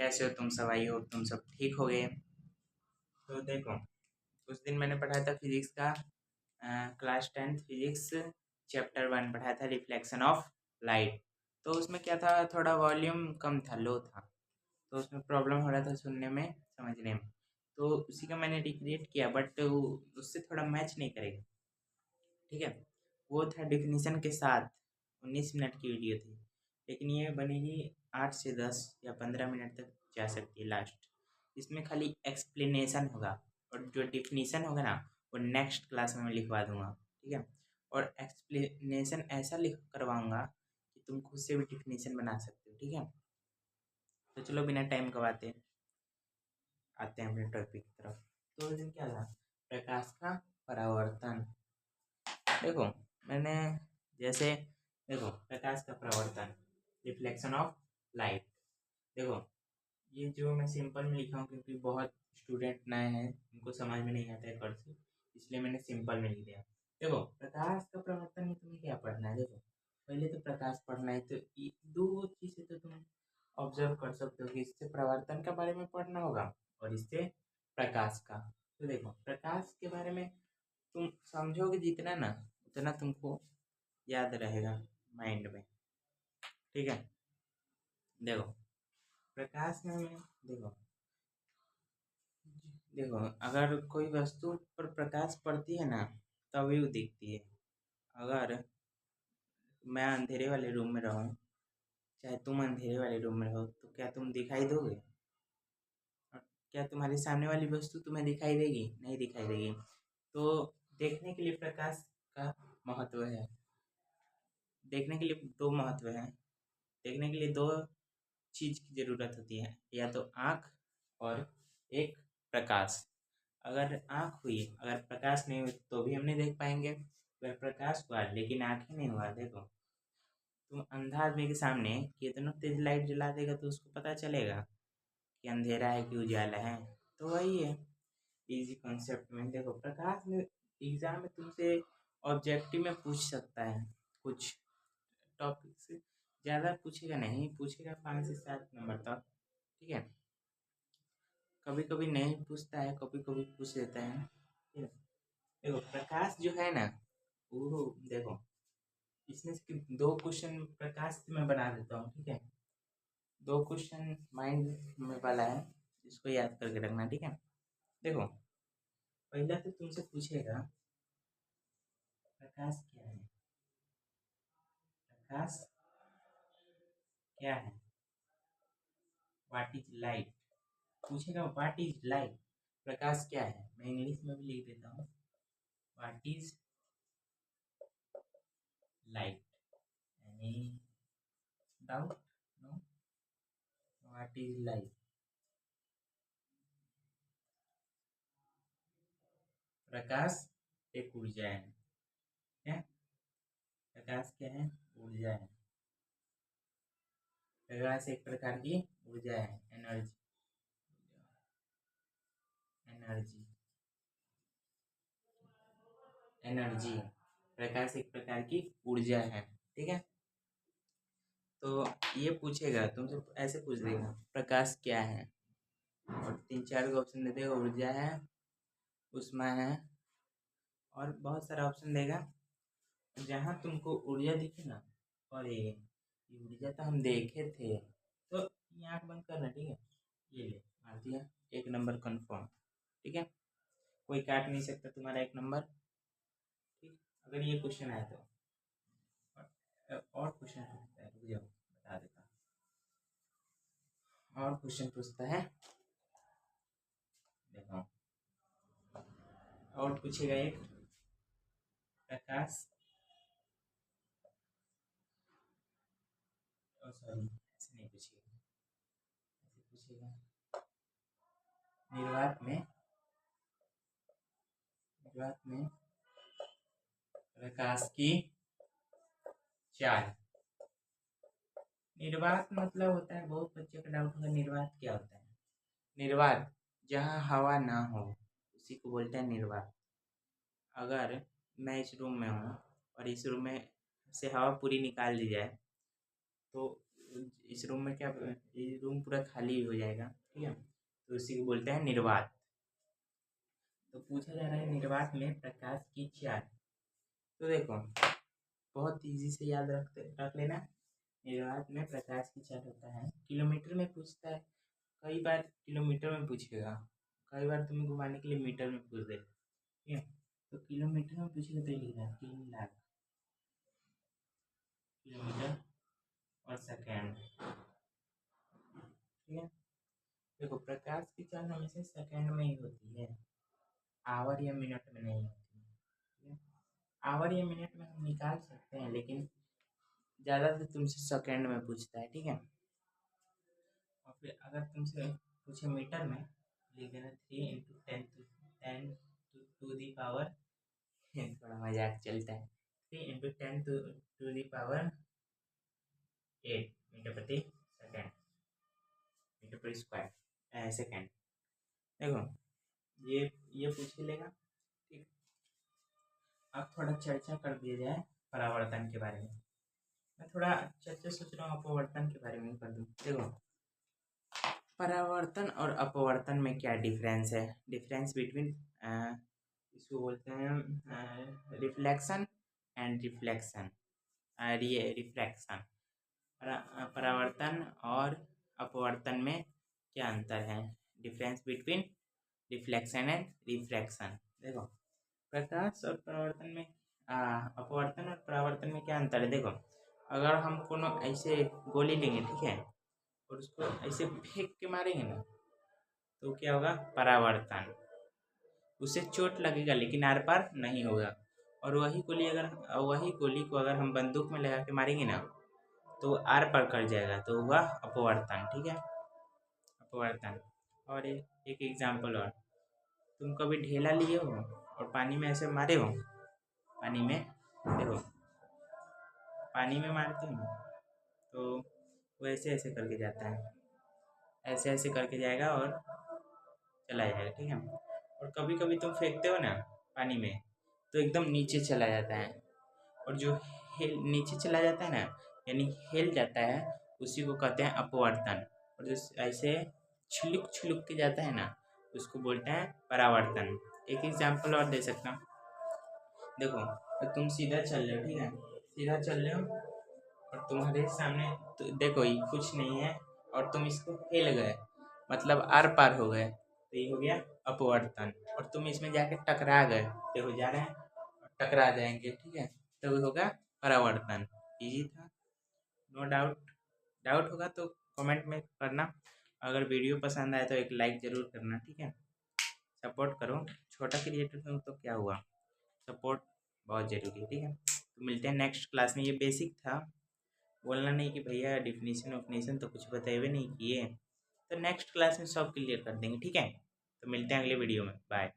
कैसे हो तुम सब? आई हो तुम सब ठीक हो गए। तो देखो, उस दिन मैंने पढ़ाया था फिजिक्स का, क्लास 10th फिजिक्स चैप्टर 1 पढ़ाया था, रिफ्लेक्शन ऑफ लाइट। तो उसमें क्या था, थोड़ा वॉल्यूम कम था, लो था, तो उसमें प्रॉब्लम हो रहा था सुनने में, समझने में। तो उसी का मैंने रिक्रिएट किया, बट उससे थोड़ा मैच नहीं करेगा। ठीक है, वो था डिफिनीशन के साथ, 19 मिनट की वीडियो थी, लेकिन ये बनेगी 8 से 10 या 15 मिनट तक जा सकती है लास्ट। इसमें खाली एक्सप्लेनेशन होगा, और जो डिफिनीशन होगा ना, वो नेक्स्ट क्लास में मैं लिखवा दूंगा। ठीक है, और एक्सप्लेनेशन ऐसा लिख करवाऊंगा कि तुम खुद से भी डिफिनीशन बना सकते हो। ठीक है, तो चलो बिना टाइम गवाते आते हैं अपने टॉपिक की तरफ। तो उस दिन क्या था, प्रकाश का परावर्तन। देखो, मैंने जैसे, देखो प्रकाश का परावर्तन, रिफ्लेक्शन ऑफ लाइट। देखो, ये जो मैं सिंपल में लिखा हूँ, क्योंकि बहुत स्टूडेंट नए हैं, उनको समझ में नहीं आता है कर्सिव, इसलिए मैंने सिंपल में लिख दिया। देखो, प्रकाश का परावर्तन में तुम्हें क्या पढ़ना है? देखो, पहले तो प्रकाश पढ़ना है, तो ये दो चीजें तो तुम ऑब्जर्व कर सकते हो कि इससे परावर्तन के बारे में पढ़ना होगा, और इससे प्रकाश का। तो देखो, प्रकाश के बारे में तुम समझोगे जितना ना, उतना तुमको याद रहेगा माइंड में। ठीक है, देखो प्रकाश में हमें, देखो देखो अगर कोई वस्तु पर प्रकाश पड़ती है ना, तभी वो दिखती है। अगर मैं अंधेरे वाले रूम में रहूं, चाहे तुम अंधेरे वाले रूम में रहो, तो क्या तुम दिखाई दोगे? और क्या तुम्हारे सामने वाली वस्तु तुम्हें दिखाई देगी? नहीं दिखाई देगी। तो देखने के लिए प्रकाश का महत्व है। देखने के लिए दो महत्व है, देखने के लिए दो चीज की जरूरत होती है, या तो आँख और एक प्रकाश। अगर आँख हुई, अगर प्रकाश नहीं हुई तो भी हम नहीं देख पाएंगे। अगर प्रकाश हुआ लेकिन आँख ही नहीं हुआ, देखो तुम अंधा आदमी के सामने कितना तेज लाइट जला देगा तो उसको पता चलेगा कि अंधेरा है कि उजाला है। तो वही है, इजी कॉन्सेप्ट में। देखो, प्रकाश में एग्जाम में तुमसे ऑब्जेक्टिव में पूछ सकता है, कुछ टॉपिक से ज़्यादा पूछेगा नहीं, पूछेगा 5 से 7 नंबर तक। ठीक है, कभी कभी नहीं पूछता है, कभी कभी पूछ लेता है। ठीक है? देखो, प्रकाश जो है ना, वो देखो, इसमें से दो क्वेश्चन प्रकाश से मैं बना देता हूँ। ठीक है, दो क्वेश्चन माइंड में वाला है, इसको याद करके रखना। ठीक है, देखो पहला तो तुमसे पूछेगा प्रकाश क्या है। प्रकाश क्या है? What is light? पूछेगा व्हाट इज लाइट, प्रकाश क्या है। मैं इंग्लिश में भी लिख देता हूँ, what is light. Any doubt? No, what is light? प्रकाश एक ऊर्जा है। क्या? प्रकाश क्या है? ऊर्जा है। प्रकाश एक प्रकार की ऊर्जा है, एनर्जी। Energy, energy. प्रकाश एक प्रकार की ऊर्जा है। ठीक है, तो ये पूछेगा तुमसे, ऐसे पूछ देगा प्रकाश क्या है, और 3 4 ऑप्शन दे देगा, ऊर्जा है, ऊष्मा है, और बहुत सारा ऑप्शन देगा। जहाँ तुमको ऊर्जा दिखे ना, और ये ऊर्जा तो हम देखे थे, तो ये आँख बंद करना। ठीक है, ये ले मार दिया, 1 नंबर कन्फर्म। ठीक है, कोई काट नहीं सकता तुम्हारा 1 नंबर। ठीक, अगर ये क्वेश्चन आया तो। और क्वेश्चन पूछता है, रुक जाओ बता देता हूँ। और क्वेश्चन पूछता है, देखो और पूछेगा एक, प्रकाश, सॉरी ऐसे नहीं पूछेगा, ऐसे पूछेगा निर्वात में, निर्वात में प्रकाश की चाल। निर्वात मतलब होता है, बहुत बच्चे का डाउट होगा निर्वात क्या होता है। निर्वात जहाँ हवा ना हो, उसी को बोलते हैं निर्वात। अगर मैं इस रूम में हूँ, और इस रूम में से हवा पूरी निकाल दी जाए, तो तो इस रूम में क्या, ये रूम पूरा खाली हो जाएगा, ठीक है। तो इसी को बोलते हैं निर्वात। तो पूछा जा रहा है निर्वात में प्रकाश की चाल। तो देखो बहुत इजी से याद रख लेना। निर्वात में प्रकाश की चाल होता है, किलोमीटर में पूछता है, कई बार किलोमीटर में पूछेगा, कई बार तुम्हें घुमाने के लिए मीटर में पूछ देगा, ठीक है। तो किलोमीटर में पूछेगा तो लिखना 3 लाख किलोमीटर और सेकेंड, ठीक है। देखो प्रकाश की चाल हमेशा सेकेंड में ही होती है, आवर या मिनट में नहीं होती है, ठीक है। आवर या मिनट में हम निकाल सकते हैं, लेकिन ज़्यादातर तुमसे सेकेंड में पूछता है, ठीक है। और फिर अगर तुमसे पूछे मीटर में, लिख देना 3 × 10 टू थोड़ा मजाक चलता है, 3 × 10 टू दी पावर 8 मीटर प्रति सेकेंड, मीटर पर स्क्वायर सेकेंड। देखो ये पूछ ही लेगा, ठीक। अब थोड़ा चर्चा कर दिया जाए परावर्तन के बारे में। मैं थोड़ा चर्चा सोच रहा हूँ अपवर्तन के बारे में कर दूँ। देखो परावर्तन और अपवर्तन में क्या डिफरेंस है, डिफरेंस बिटवीन इसको बोलते हैं रिफ्लेक्शन एंड रिफ्लेक्शन, रिफ्रैक्शन। परावर्तन और अपवर्तन में क्या अंतर है, difference between reflection and refraction. देखो प्रकाश और परावर्तन में अपवर्तन और परावर्तन में क्या अंतर है। देखो अगर हम कोनो ऐसे गोली लेंगे, ठीक है, और उसको ऐसे फेंक के मारेंगे ना, तो क्या होगा, परावर्तन, उससे चोट लगेगा लेकिन आर पार नहीं होगा। और वही गोली को अगर हम बंदूक में लगा के मारेंगे ना, तो आर पार कर जाएगा, तो हुआ अपवर्तन, ठीक है, अपवर्तन। और एक एग्जाम्पल और, तुम कभी ढेला लिए हो और पानी में ऐसे मारे हो, पानी में, देखो पानी में मारते हो तो वो ऐसे ऐसे करके जाता है, ऐसे ऐसे करके जाएगा और चला जाएगा, ठीक है। और कभी कभी तुम फेंकते हो ना पानी में, तो एकदम नीचे चला जाता है, और जो नीचे चला जाता है ना, यानी हिल जाता है, उसी को कहते हैं अपवर्तन। और जो ऐसे छुलुक छुलुक के जाता है ना, उसको बोलते हैं परावर्तन। एक एग्जाम्पल और दे सकता हूँ। देखो तो तुम सीधा चल रहे हो, ठीक है, सीधा चल रहे हो और तुम्हारे सामने तो देखो ये कुछ नहीं है, और तुम इसको हिल गए, मतलब आर पार हो गए, तो ये हो गया अपवर्तन। और तुम इसमें जाके टकरा गए, देखो जा रहे हैं टकरा जाएंगे, ठीक है, तो होगा परावर्तन। इजी था, नो डाउट। डाउट होगा तो कमेंट में करना। अगर वीडियो पसंद आए तो एक लाइक ज़रूर करना, ठीक है। सपोर्ट करो, छोटा क्रिएटर हूँ तो क्या हुआ, सपोर्ट बहुत ज़रूरी है, ठीक है। तो मिलते हैं नेक्स्ट क्लास में। ये बेसिक था, बोलना नहीं कि भैया डिफिनीशन उफिनीशन तो कुछ बताए नहीं किए, तो नेक्स्ट क्लास में सब क्लियर कर देंगे, ठीक है। तो मिलते हैं अगले वीडियो में, बाय।